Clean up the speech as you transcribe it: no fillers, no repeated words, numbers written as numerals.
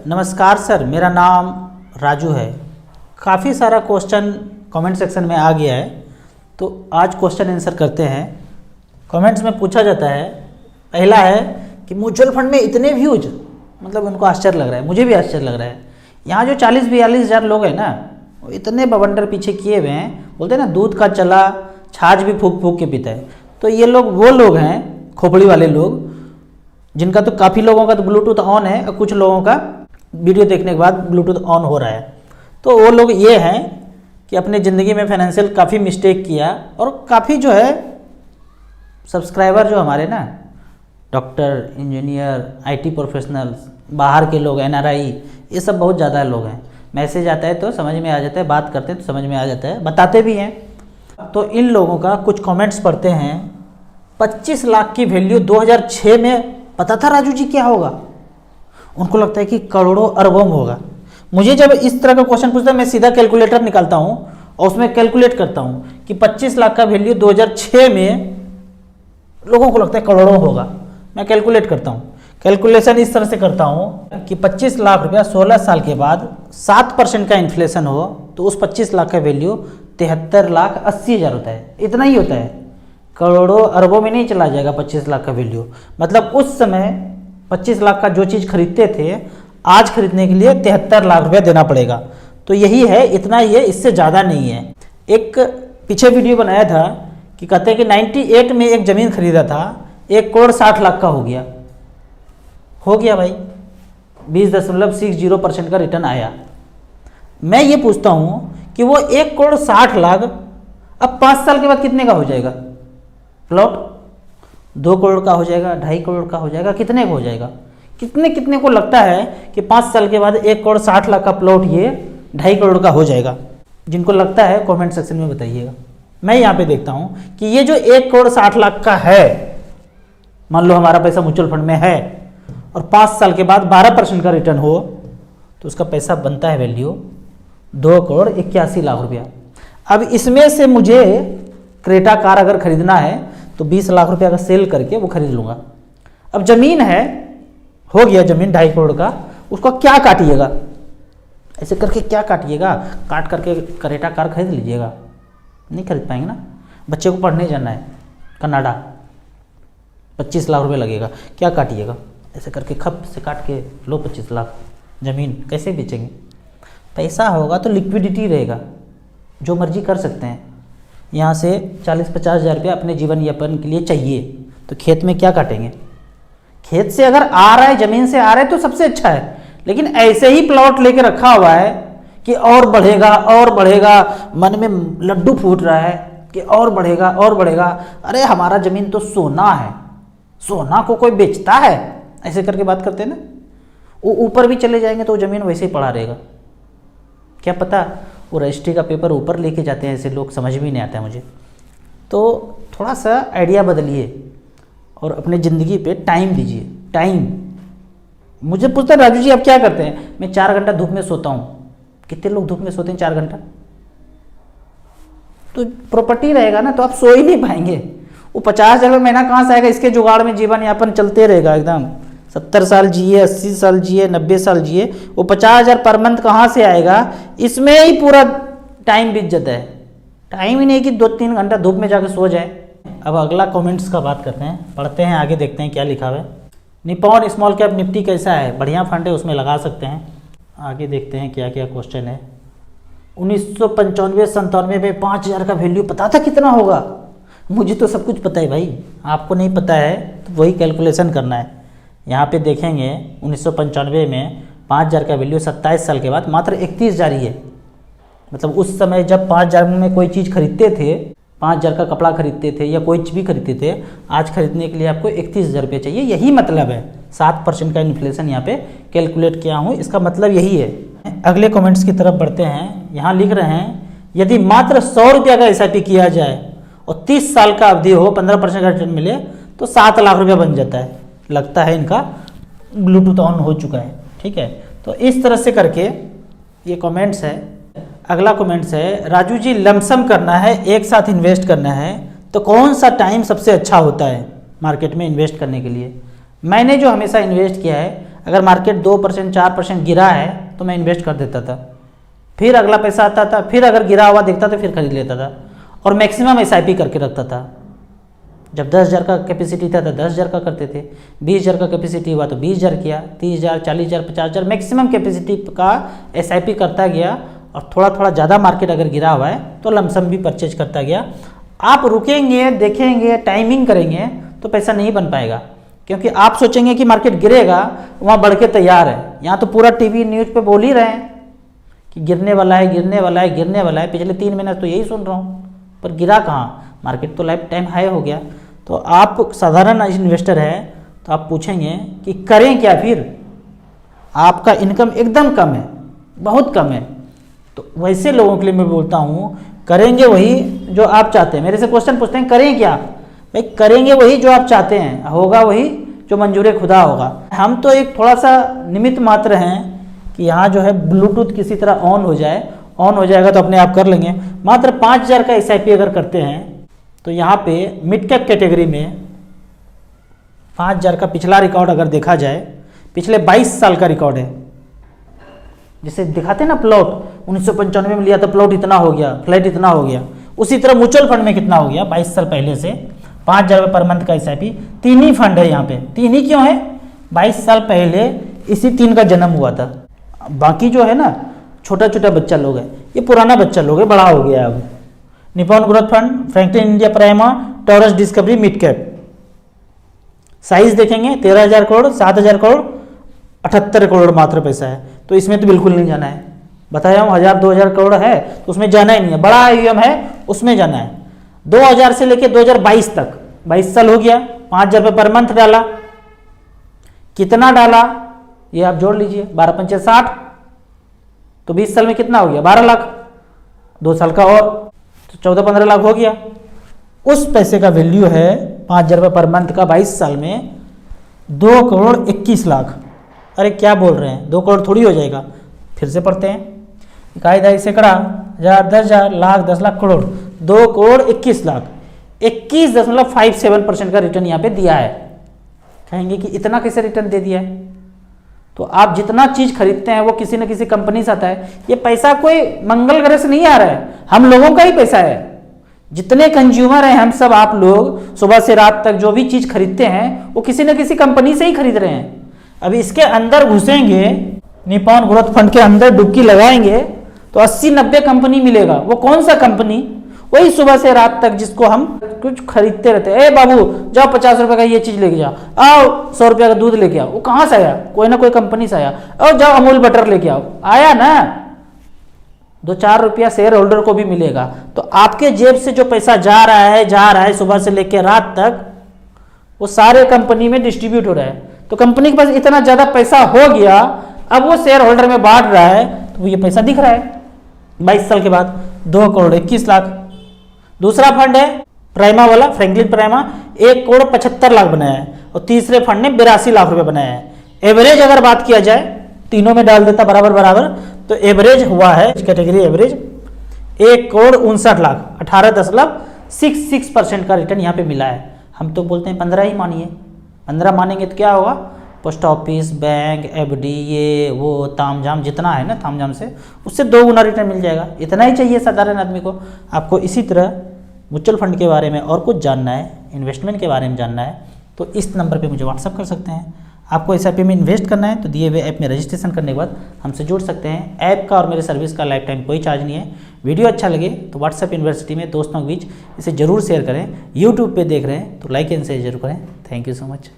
नमस्कार सर, मेरा नाम राजू है। काफ़ी सारा क्वेश्चन कमेंट सेक्शन में आ गया है, तो आज क्वेश्चन आंसर करते हैं। कमेंट्स में पूछा जाता है, पहला है कि म्यूचुअल फंड में इतने व्यूज, मतलब उनको आश्चर्य लग रहा है, मुझे भी आश्चर्य लग रहा है। यहाँ जो 40-42 हज़ार लोग हैं ना, वो इतने बवंडर पीछे किए हुए हैं, बोलते हैं ना दूध का चला छाछ भी फूक फूक के पीता है। तो ये लोग वो लोग हैं, खोपड़ी वाले लोग, जिनका तो काफ़ी लोगों का तो ब्लूटूथ ऑन है और कुछ लोगों का वीडियो देखने के बाद ब्लूटूथ ऑन हो रहा है। तो वो लोग ये हैं कि अपनी ज़िंदगी में फाइनेंशियल काफ़ी मिस्टेक किया और काफ़ी जो है सब्सक्राइबर जो हमारे ना डॉक्टर, इंजीनियर, आईटी प्रोफेशनल्स, बाहर के लोग, एनआरआई, ये सब बहुत ज़्यादा लोग हैं। मैसेज आता है तो समझ में आ जाता है, बात करते हैं तो समझ में आ जाता है, बताते भी हैं। तो इन लोगों का कुछ कमेंट्स पढ़ते हैं। 25 लाख की वैल्यू 2006 में पता था राजू जी क्या होगा? उनको लगता है कि करोड़ों अरबों में होगा। मुझे जब इस तरह का क्वेश्चन पूछता है, मैं सीधा कैलकुलेटर निकालता हूँ और उसमें कैलकुलेट करता हूँ कि 25 लाख का वैल्यू 2006 में लोगों को लगता है करोड़ों होगा। मैं कैलकुलेट करता हूँ, कैलकुलेशन इस तरह से करता हूँ कि 25 लाख रुपया 16 साल के बाद 7% का इन्फ्लेशन हो तो उस 25 लाख का वैल्यू 73,80,000 होता है। इतना ही होता है, करोड़ों अरबों में नहीं चला जाएगा 25 लाख का वैल्यू। मतलब उस समय 25 लाख का जो चीज़ खरीदते थे, आज खरीदने के लिए 73 लाख रुपया देना पड़ेगा। तो यही है, इतना ही है, इससे ज़्यादा नहीं है। एक पीछे वीडियो बनाया था कि कहते हैं कि 98 में एक ज़मीन खरीदा था, 1,60,00,000 का हो गया भाई, 20.60% का रिटर्न आया। मैं ये पूछता हूँ कि वो 1,60,00,000 अब 5 साल के बाद कितने का हो जाएगा? प्लॉट 2 करोड़ का हो जाएगा, 2.5 करोड़ का हो जाएगा, कितने का हो जाएगा? कितने को लगता है कि 5 साल के बाद 1,60,00,000 का प्लॉट ये 2.5 करोड़ का हो जाएगा? जिनको लगता है कमेंट सेक्शन में बताइएगा। मैं यहाँ पे देखता हूँ कि ये जो 1,60,00,000 का है, मान लो हमारा पैसा म्यूचुअल फंड में है और 5 साल के बाद 12% का रिटर्न हो तो उसका पैसा बनता है वैल्यू 2,81,00,000 रुपया। अब इसमें से मुझे क्रेटा कार अगर खरीदना है तो 20 लाख रुपया का सेल करके वो खरीद लूँगा। अब ज़मीन है, हो गया ज़मीन 2.5 करोड़ का, उसको क्या काटिएगा? ऐसे करके क्या काटिएगा? काट करके क्रेटा कार खरीद लीजिएगा? नहीं खरीद पाएंगे ना। बच्चे को पढ़ने जाना है कनाडा, 25 लाख रुपये लगेगा, क्या काटिएगा? ऐसे करके खप से काट के लो 25 लाख। ज़मीन कैसे बेचेंगे? पैसा होगा तो लिक्विडिटी रहेगा, जो मर्जी कर सकते हैं। यहाँ से 40-50 हज़ार रुपया अपने जीवन यापन के लिए चाहिए, तो खेत में क्या काटेंगे? खेत से अगर आ रहा है, ज़मीन से आ रहा है तो सबसे अच्छा है। लेकिन ऐसे ही प्लॉट लेके रखा हुआ है कि और बढ़ेगा और बढ़ेगा, मन में लड्डू फूट रहा है कि और बढ़ेगा और बढ़ेगा। अरे हमारा ज़मीन तो सोना है, सोना को कोई बेचता है? ऐसे करके बात करते हैं ना। वो ऊपर भी चले जाएंगे तो वो ज़मीन वैसे ही पड़ा रहेगा। क्या पता वो रजिस्ट्री का पेपर ऊपर लेके जाते हैं ऐसे लोग, समझ भी नहीं आता है मुझे। तो थोड़ा सा आइडिया बदलिए और अपने ज़िंदगी पे टाइम दीजिए। टाइम, मुझे पूछते हैं राजू जी आप क्या करते हैं? मैं 4 घंटा धूप में सोता हूँ। कितने लोग धूप में सोते हैं 4 घंटा? तो प्रॉपर्टी रहेगा ना तो आप सो ही नहीं पाएंगे। वो 50,000 रुपये महीना कहाँ से आएगा? इसके जुगाड़ में जीवन यापन चलते रहेगा एकदम। 70 साल जिए, 80 साल जिए, 90 साल जिए, वो 50,000 पर मंथ कहाँ से आएगा? इसमें ही पूरा टाइम बीत जाता है। टाइम ही नहीं कि 2-3 घंटा धूप में जाकर सो जाए। अब अगला कमेंट्स का बात करते हैं, पढ़ते हैं, आगे देखते हैं क्या लिखा हुआ है। निप्पॉन स्मॉल कैप निफ्टी कैसा है? बढ़िया फंड है, उसमें लगा सकते हैं। आगे देखते हैं क्या क्या क्वेश्चन है। 1995-97 में 5,000 का वैल्यू पता था कितना होगा? मुझे तो सब कुछ पता है भाई, आपको नहीं पता है तो वही कैलकुलेशन करना है। यहाँ पे देखेंगे 1995 में 5,000 का वैल्यू 27 साल के बाद मात्र 31,000 ही है। मतलब उस समय जब 5,000 में कोई चीज़ खरीदते थे, 5,000 का कपड़ा खरीदते थे या कोई चीज़ भी खरीदते थे, आज खरीदने के लिए आपको 31,000 रुपये चाहिए। यही मतलब है, 7% का इन्फ्लेशन यहाँ पे कैलकुलेट किया हूँ, इसका मतलब यही है। अगले कमेंट्स की तरफ बढ़ते हैं। यहाँ लिख रहे हैं, यदि मात्र 100 रुपया का SIP किया जाए और 30 साल का अवधि हो, 15% का रिटर्न मिले तो 7 लाख रुपया बन जाता है। लगता है इनका ब्लूटूथ ऑन हो चुका है, ठीक है। तो इस तरह से करके ये कमेंट्स है। अगला कमेंट्स है, राजू जी लमसम करना है, एक साथ इन्वेस्ट करना है तो कौन सा टाइम सबसे अच्छा होता है मार्केट में इन्वेस्ट करने के लिए? मैंने जो हमेशा इन्वेस्ट किया है, अगर मार्केट 2% 4% गिरा है तो मैं इन्वेस्ट कर देता था, फिर अगला पैसा आता था, फिर अगर गिरा हुआ देखता तो फिर खरीद लेता था, और मैक्सिमम SIP करके रखता था। जब 10,000 का कैपेसिटी था तो 10,000 का करते थे, 20,000 का कैपेसिटी हुआ तो 20,000 किया, 30,000 40,000 50,000 मैक्सिमम कैपेसिटी का SIP करता गया, और थोड़ा थोड़ा ज़्यादा मार्केट अगर गिरा हुआ है तो लमसम भी परचेज करता गया। आप रुकेंगे, देखेंगे, टाइमिंग करेंगे तो पैसा नहीं बन पाएगा, क्योंकि आप सोचेंगे कि मार्केट गिरेगा, वहाँ बढ़ के तैयार है। यहाँ तो पूरा टीवी न्यूज़ पे बोल ही रहे हैं कि गिरने वाला है, गिरने वाला है, गिरने वाला है। पिछले 3 महीने तो यही सुन रहा हूँ, पर गिरा कहाँ, मार्केट तो लाइफ टाइम हाई हो गया। तो आप साधारण इन्वेस्टर हैं तो आप पूछेंगे कि करें क्या फिर, आपका इनकम एकदम कम है, बहुत कम है। तो वैसे लोगों के लिए मैं बोलता हूँ, करेंगे वही जो आप चाहते हैं। मेरे से क्वेश्चन पूछते हैं करें क्या, भाई करेंगे वही जो आप चाहते हैं, होगा वही जो मंजूर खुदा होगा। हम तो एक थोड़ा सा निमित्त मात्र हैं कि यहाँ जो है ब्लूटूथ किसी तरह ऑन हो जाए, ऑन हो जाएगा तो अपने आप कर लेंगे। मात्र 5,000 का SIP अगर करते हैं तो यहाँ पे मिड कैप कैटेगरी में 5,000 का पिछला रिकॉर्ड अगर देखा जाए, पिछले 22 साल का रिकॉर्ड है। जैसे दिखाते हैं ना प्लॉट, 1995 में लिया था प्लॉट इतना हो गया, फ्लैट इतना हो गया, उसी तरह म्यूचुअल फंड में कितना हो गया 22 साल पहले से 5,000 रुपये पर मंथ का SIP। 3 ही फंड है यहाँ पे, 3 ही क्यों है, 22 साल पहले इसी 3 का जन्म हुआ था। बाकी जो है ना छोटा छोटा बच्चा लोग है, ये पुराना बच्चा लोग है, बड़ा हो गया अब। Nippon growth fund, Franklin India prima, taurus discovery, mid cap. Size देखेंगे 13,000 करोड़, 7,000 करोड़, 78 करोड़ मात्र पैसा है। तो इसमें तो बिल्कुल नहीं जाना है, बताया हूँ 1,000-2,000 करोड़ है तो उसमें जाना ही नहीं है। बड़ा IUM है उसमें जाना है। 2000 से लेकर 2022 तक 22 साल हो गया, 5,000 रुपये पर मंथ डाला। कितना डाला ये आप जोड़ लीजिए, 12×5 = 60, तो 20 साल में कितना हो गया 12 लाख, 2 साल का और तो 14-15 लाख हो गया। उस पैसे का वैल्यू है 5,000 रुपये पर मंथ का 22 साल में 2,21,00,000। अरे क्या बोल रहे हैं, 2 करोड़ थोड़ी हो जाएगा। फिर से पढ़ते हैं, इकाई दहाई सैकड़ा, 1,000, 10,000, लाख, 10 लाख, करोड़, 2,21,00,000, 21.57% का रिटर्न यहाँ पे दिया है। कहेंगे कि इतना कैसे रिटर्न दे दिया है, तो आप जितना चीज खरीदते हैं वो किसी न किसी कंपनी से आता है। ये पैसा कोई मंगल ग्रह से नहीं आ रहा है, हम लोगों का ही पैसा है। जितने कंज्यूमर हैं हम सब, आप लोग सुबह से रात तक जो भी चीज खरीदते हैं वो किसी न किसी कंपनी से ही खरीद रहे हैं। अभी इसके अंदर घुसेंगे, निपॉन ग्रोथ फंड के अंदर डुबकी लगाएंगे तो 80-90 कंपनी मिलेगा। वो कौन सा कंपनी, वही सुबह से रात तक जिसको हम कुछ खरीदते रहते हैं। ए बाबू जाओ 50 रुपए का ये चीज लेके जाओ, आओ 100 रुपये का दूध लेके आओ। वो कहाँ से आया, कोई ना कोई कंपनी से आया। और जाओ अमूल बटर लेके आओ, आया ना, 2-4 रुपया शेयर होल्डर को भी मिलेगा। तो आपके जेब से जो पैसा जा रहा है सुबह से लेकर रात तक, वो सारे कंपनी में डिस्ट्रीब्यूट हो रहा है। तो कंपनी के पास इतना ज्यादा पैसा हो गया, अब वो शेयर होल्डर में बांट रहा है, तो वो ये पैसा दिख रहा है 22 साल के बाद 2,21,00,000। दूसरा फंड है प्राइमा वाला, फ्रैंकलिन प्राइमा, 1,75,00,000 बनाया है, और तीसरे फंड ने 82 लाख रुपए बनाया है। एवरेज अगर बात किया जाए, तीनों में डाल देता बराबर बराबर, तो एवरेज हुआ है कैटेगरी एवरेज 1,59,00,000, 18.66% का रिटर्न यहाँ पे मिला है। हम तो बोलते हैं 15 ही मानिए, 15 मानेंगे तो क्या होगा, पोस्ट ऑफिस, बैंक, FD, ये वो तामझाम जितना है ना, तामझाम से उससे 2 गुना रिटर्न मिल जाएगा। इतना ही चाहिए साधारण आदमी को। आपको इसी तरह म्यूचुअल फंड के बारे में और कुछ जानना है, इन्वेस्टमेंट के बारे में जानना है, तो इस नंबर पे मुझे व्हाट्सअप कर सकते हैं। आपको SIP में इन्वेस्ट करना है तो दिए हुए ऐप में रजिस्ट्रेशन करने के बाद हमसे जुड़ सकते हैं। ऐप का और मेरे सर्विस का लाइफ टाइम कोई चार्ज नहीं है। वीडियो अच्छा लगे तो व्हाट्सएप यूनिवर्सिटी में दोस्तों के बीच इसे जरूर शेयर करें। यूट्यूब पे देख रहे हैं तो लाइक एंड शेयर जरूर करें। Thank you so much.